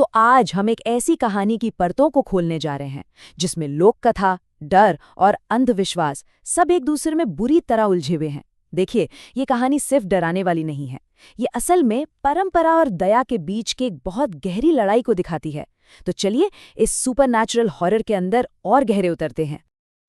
तो आज हम एक ऐसी कहानी की परतों को खोलने जा रहे हैं जिसमें लोक कथा, डर और अंधविश्वास सब एक दूसरे में बुरी तरह उलझे हुए हैं। देखिए, ये कहानी सिर्फ डराने वाली नहीं है, ये असल में परंपरा और दया के बीच की एक बहुत गहरी लड़ाई को दिखाती है। तो चलिए इस सुपरनैचुरल हॉरर के अंदर और गहरे उतरते हैं।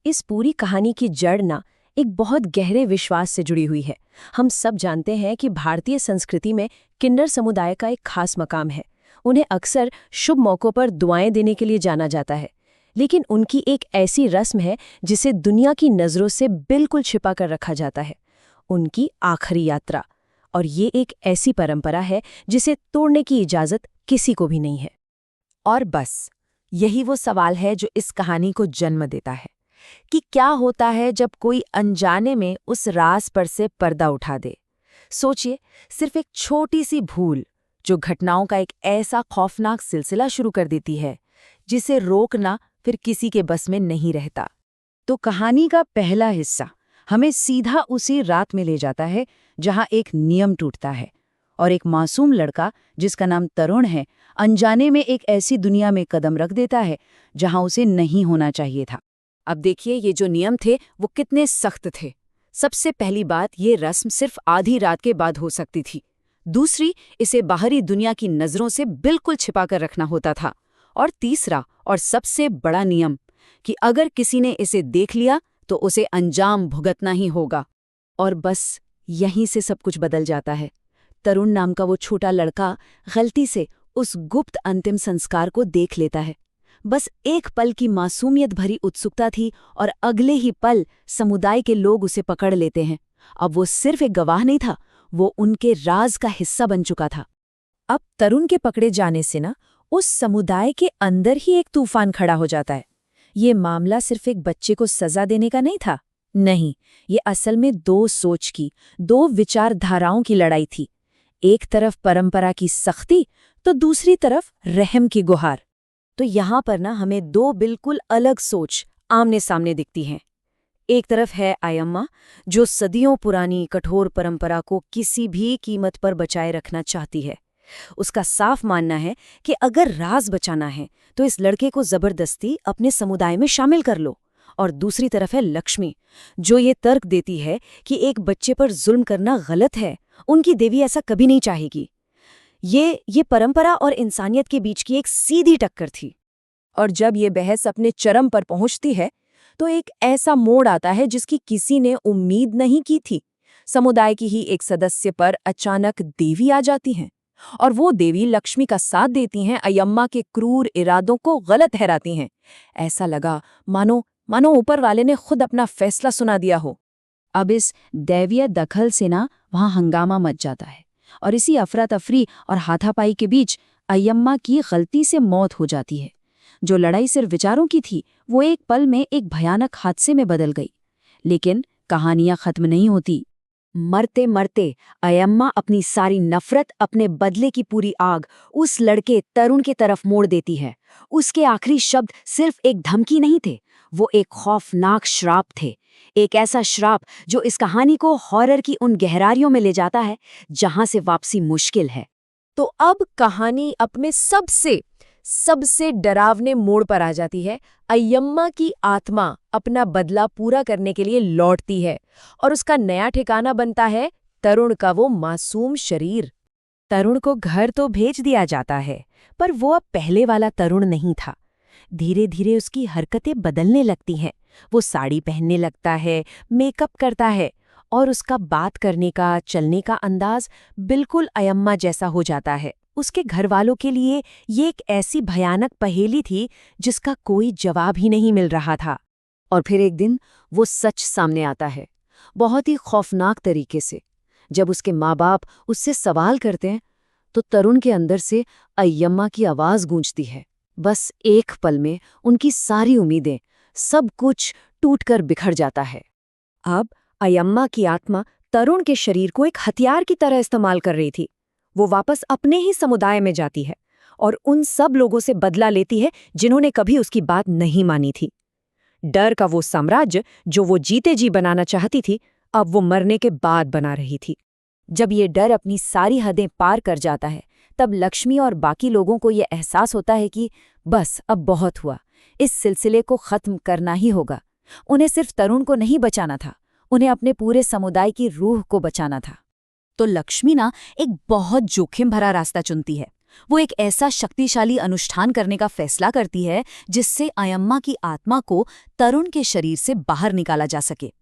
इस पूरी कहानी की जड़ ना एक बहुत गहरे विश्वास से जुड़ी हुई है। हम सब जानते हैं कि भारतीय संस्कृति में किन्नर समुदाय का एक खास मकाम है। उन्हें अक्सर शुभ मौक़ों पर दुआएं देने के लिए जाना जाता है, लेकिन उनकी एक ऐसी रस्म है जिसे दुनिया की नज़रों से बिल्कुल छिपा कर रखा जाता है, उनकी आखिरी यात्रा। और ये एक ऐसी परंपरा है जिसे तोड़ने की इजाज़त किसी को भी नहीं है। और बस यही वो सवाल है जो इस कहानी को जन्म देता है कि क्या होता है जब कोई अनजाने में उस राज पर से पर्दा उठा दे। सोचिए, सिर्फ एक छोटी सी भूल जो घटनाओं का एक ऐसा खौफनाक सिलसिला शुरू कर देती है जिसे रोकना फिर किसी के बस में नहीं रहता। तो कहानी का पहला हिस्सा हमें सीधा उसी रात में ले जाता है जहां एक नियम टूटता है और एक मासूम लड़का जिसका नाम तरुण है अनजाने में एक ऐसी दुनिया में कदम रख देता है जहां उसे नहीं होना चाहिए था। अब देखिए, ये जो नियम थे वो कितने सख्त थे। सबसे पहली बात, ये रस्म सिर्फ आधी रात के बाद हो सकती थी। दूसरी, इसे बाहरी दुनिया की नज़रों से बिल्कुल छिपा कर रखना होता था। और तीसरा और सबसे बड़ा नियम कि अगर किसी ने इसे देख लिया तो उसे अंजाम भुगतना ही होगा। और बस यहीं से सब कुछ बदल जाता है। तरुण नाम का वो छोटा लड़का गलती से उस गुप्त अंतिम संस्कार को देख लेता है। बस एक पल की मासूमियत भरी उत्सुकता थी और अगले ही पल समुदाय के लोग उसे पकड़ लेते हैं। अब वो सिर्फ एक गवाह नहीं था, वो उनके राज का हिस्सा बन चुका था। अब तरुण के पकड़े जाने से ना उस समुदाय के अंदर ही एक तूफान खड़ा हो जाता है। ये मामला सिर्फ एक बच्चे को सजा देने का नहीं था, नहीं, ये असल में दो सोच की, दो विचारधाराओं की लड़ाई थी। एक तरफ परंपरा की सख्ती तो दूसरी तरफ रहम की गुहार। तो यहाँ पर ना हमें दो बिल्कुल अलग सोच आमने सामने दिखती हैं। एक तरफ है अयम्मा, जो सदियों पुरानी कठोर परंपरा को किसी भी कीमत पर बचाए रखना चाहती है। उसका साफ मानना है कि अगर राज बचाना है तो इस लड़के को जबरदस्ती अपने समुदाय में शामिल कर लो। और दूसरी तरफ है लक्ष्मी, जो ये तर्क देती है कि एक बच्चे पर जुल्म करना गलत है, उनकी देवी ऐसा कभी नहीं चाहेगी। ये परंपरा और इंसानियत के बीच की एक सीधी टक्कर थी। और जब ये बहस अपने चरम पर पहुंचती है तो एक ऐसा मोड़ आता है जिसकी किसी ने उम्मीद नहीं की थी। समुदाय की ही एक सदस्य पर अचानक देवी आ जाती हैं और वो देवी लक्ष्मी का साथ देती हैं, अयम्मा के क्रूर इरादों को गलत ठहराती हैं। ऐसा लगा मानो ऊपर वाले ने खुद अपना फैसला सुना दिया हो। अब इस दैवीय दखल से ना वहां हंगामा मच जाता है और इसी अफरा तफरी और हाथापाई के बीच अयम्मा की गलती से मौत हो जाती है। जो लड़ाई सिर्फ विचारों की थी वो एक पल में एक भयानक हादसे में बदल गई। लेकिन कहानियां खत्म नहीं होती। मरते मरते अयम्मा अपनी सारी नफरत, अपने बदले की पूरी आग उस लड़के तरुण की तरफ मोड़ देती है। उसके आखिरी शब्द सिर्फ एक धमकी नहीं थे, वो एक खौफनाक श्राप थे। एक ऐसा श्राप जो इस कहानी को हॉरर की उन गहराइयों में ले जाता है जहां से वापसी मुश्किल है। तो अब कहानी अपने सबसे डरावने मोड़ पर आ जाती है। अयम्मा की आत्मा अपना बदला पूरा करने के लिए लौटती है और उसका नया ठिकाना बनता है तरुण का वो मासूम शरीर। तरुण को घर तो भेज दिया जाता है, पर वो अब पहले वाला तरुण नहीं था। धीरे धीरे उसकी हरकतें बदलने लगती हैं। वो साड़ी पहनने लगता है, मेकअप करता है और उसका बात करने का, चलने का अंदाज बिल्कुल अयम्मा जैसा हो जाता है। उसके घरवालों के लिए ये एक ऐसी भयानक पहेली थी जिसका कोई जवाब ही नहीं मिल रहा था। और फिर एक दिन वो सच सामने आता है, बहुत ही खौफनाक तरीके से। जब उसके माँ बाप उससे सवाल करते हैं तो तरुण के अंदर से अयम्मा की आवाज़ गूंजती है। बस एक पल में उनकी सारी उम्मीदें, सब कुछ टूटकर बिखर जाता है। अब अयम्मा की आत्मा तरुण के शरीर को एक हथियार की तरह इस्तेमाल कर रही थी। वो वापस अपने ही समुदाय में जाती है और उन सब लोगों से बदला लेती है जिन्होंने कभी उसकी बात नहीं मानी थी। डर का वो साम्राज्य जो वो जीते जी बनाना चाहती थी, अब वो मरने के बाद बना रही थी। जब ये डर अपनी सारी हदें पार कर जाता है तब लक्ष्मी और बाकी लोगों को ये एहसास होता है कि बस अब बहुत हुआ, इस सिलसिले को खत्म करना ही होगा। उन्हें सिर्फ तरुण को नहीं बचाना था, उन्हें अपने पूरे समुदाय की रूह को बचाना था। तो लक्ष्मी ना एक बहुत जोखिम भरा रास्ता चुनती है। वो एक ऐसा शक्तिशाली अनुष्ठान करने का फैसला करती है जिससे अयम्मा की आत्मा को तरुण के शरीर से बाहर निकाला जा सके।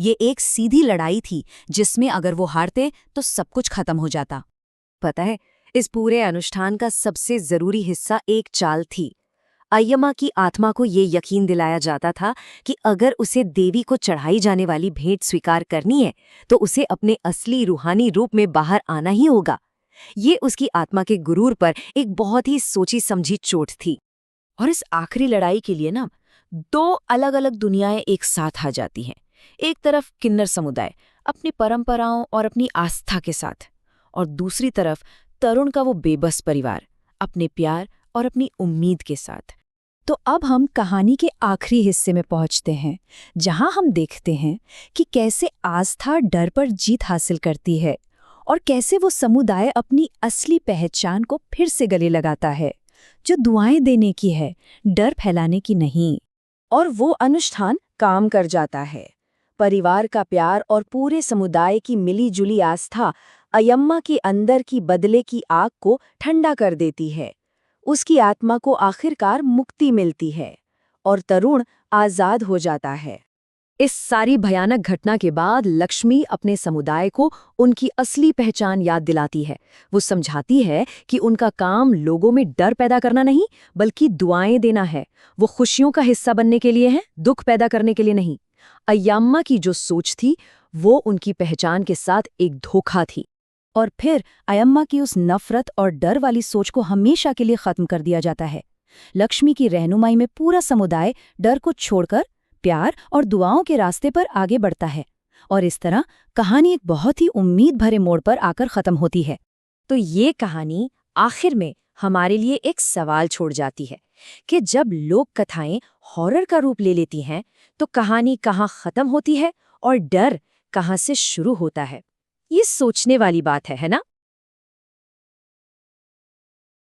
ये एक सीधी लड़ाई थी जिसमें अगर वो हारते तो सब कुछ खत्म हो जाता। पता है, इस पूरे अनुष्ठान का सबसे जरूरी हिस्सा एक चाल थी। अय्यम्मा की आत्मा को ये यकीन दिलाया जाता था कि अगर उसे देवी को चढ़ाई जाने वाली भेंट स्वीकार करनी है तो उसे अपने असली रूहानी रूप में बाहर आना ही होगा। ये उसकी आत्मा के गुरूर पर एक बहुत ही सोची समझी चोट थी। और इस आखिरी लड़ाई के लिए ना 2 अलग-अलग दुनियाएं एक साथ आ जाती हैं। एक तरफ किन्नर समुदाय अपनी परंपराओं और अपनी आस्था के साथ, और दूसरी तरफ तरुण का वो बेबस परिवार अपने प्यार और अपनी उम्मीद के साथ। तो अब हम कहानी के आखिरी हिस्से में पहुंचते हैं, जहां हम देखते हैं कि कैसे आस्था डर पर जीत हासिल करती है और कैसे वो समुदाय अपनी असली पहचान को फिर से गले लगाता है, जो दुआएं देने की है, डर फैलाने की नहीं। और वो अनुष्ठान काम कर जाता है। परिवार का प्यार और पूरे समुदाय की मिली-जुली आस्था अयम्मा के अंदर की बदले की आग को ठंडा कर देती है। उसकी आत्मा को आखिरकार मुक्ति मिलती है और तरुण आजाद हो जाता है। इस सारी भयानक घटना के बाद लक्ष्मी अपने समुदाय को उनकी असली पहचान याद दिलाती है। वो समझाती है कि उनका काम लोगों में डर पैदा करना नहीं, बल्कि दुआएं देना है। वो खुशियों का हिस्सा बनने के लिए है, दुख पैदा करने के लिए नहीं। अय्यम्मा की जो सोच थी वो उनकी पहचान के साथ एक धोखा थी। और फिर अयम्मा की उस नफरत और डर वाली सोच को हमेशा के लिए खत्म कर दिया जाता है। लक्ष्मी की रहनुमाई में पूरा समुदाय डर को छोड़कर प्यार और दुआओं के रास्ते पर आगे बढ़ता है। और इस तरह कहानी एक बहुत ही उम्मीद भरे मोड़ पर आकर खत्म होती है। तो ये कहानी आखिर में हमारे लिए एक सवाल छोड़ जाती है कि जब लोक कथाएं हॉरर का रूप ले लेती हैं तो कहानी कहाँ खत्म होती है और डर कहाँ से शुरू होता है। ये सोचने वाली बात है ना?